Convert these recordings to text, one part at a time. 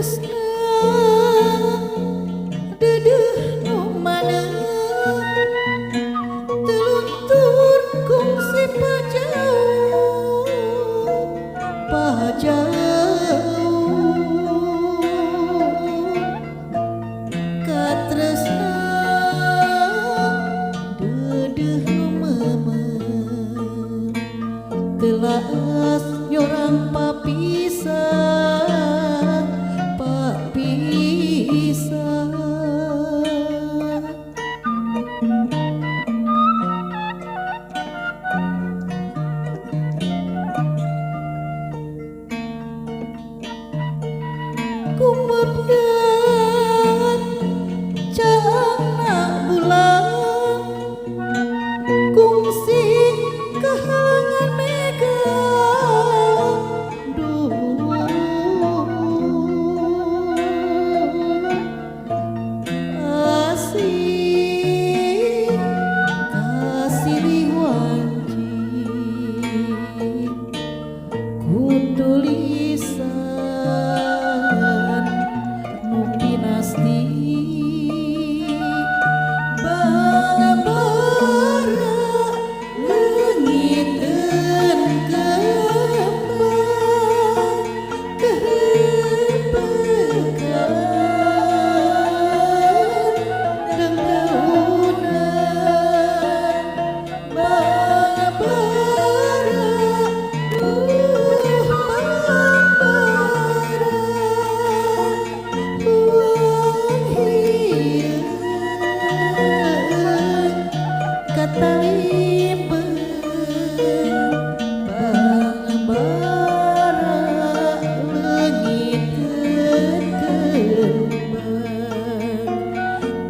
Katresna dedeh nu maneh teluntur kungsi pajauh Katresna dedeh nu memen telas nyorang papisah kumepkeun caangna bulan kungsi kahalangan mega asih kasih wanci ku tulisan nu pinasti babara leungiteun kembang kebekan dengdeunan babara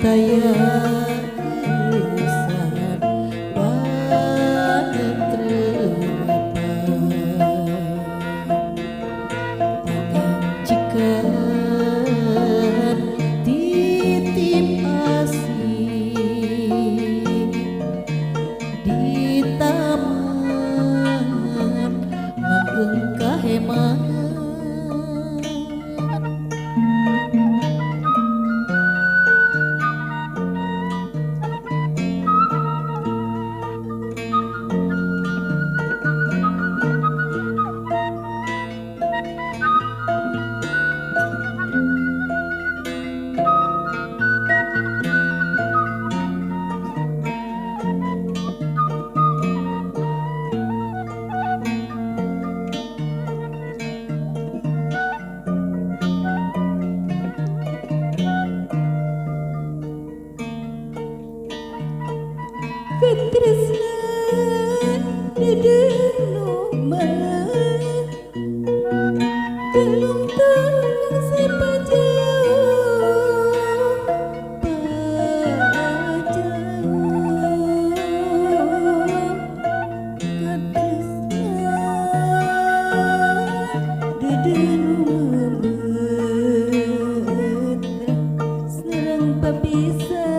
Daya kesan banget jika titip asih di taman langgeng kaheman Katresna dedeh nu maneh teluntur kungsi pajauh Katresna dedeh nu memet sareng papisah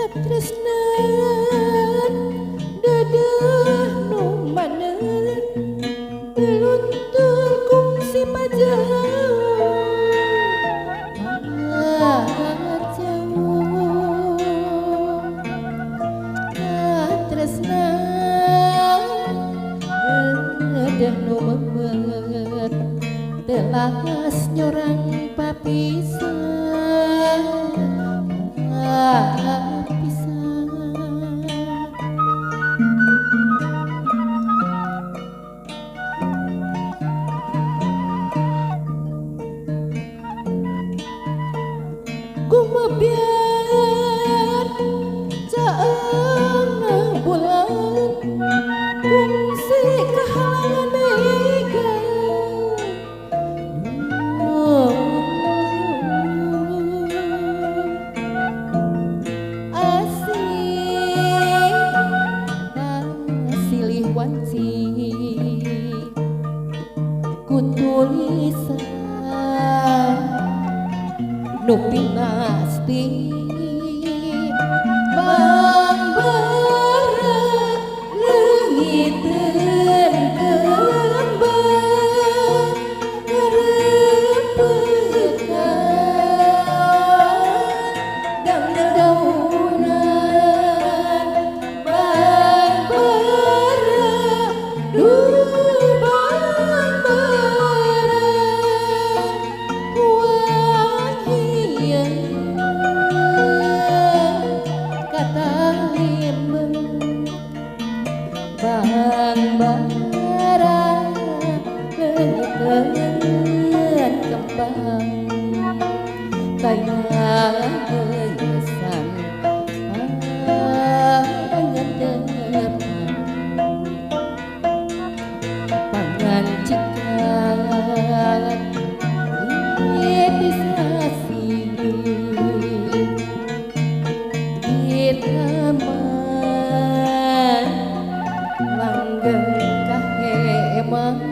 katresnan dadah nu maneh luntur kungsi pajang jauh katresnan dadah nu memet telas nyorang papisan gumabiar caang bulan kungsi kahalangan mega silih wanci ku tulisan nu pinasti bambaran leungiteun kembang ngarepekan dandaunan bambaran bang bara leungiteun kembang tayang geungesan pangendepan pangancikan episasi kita langgeng kahemah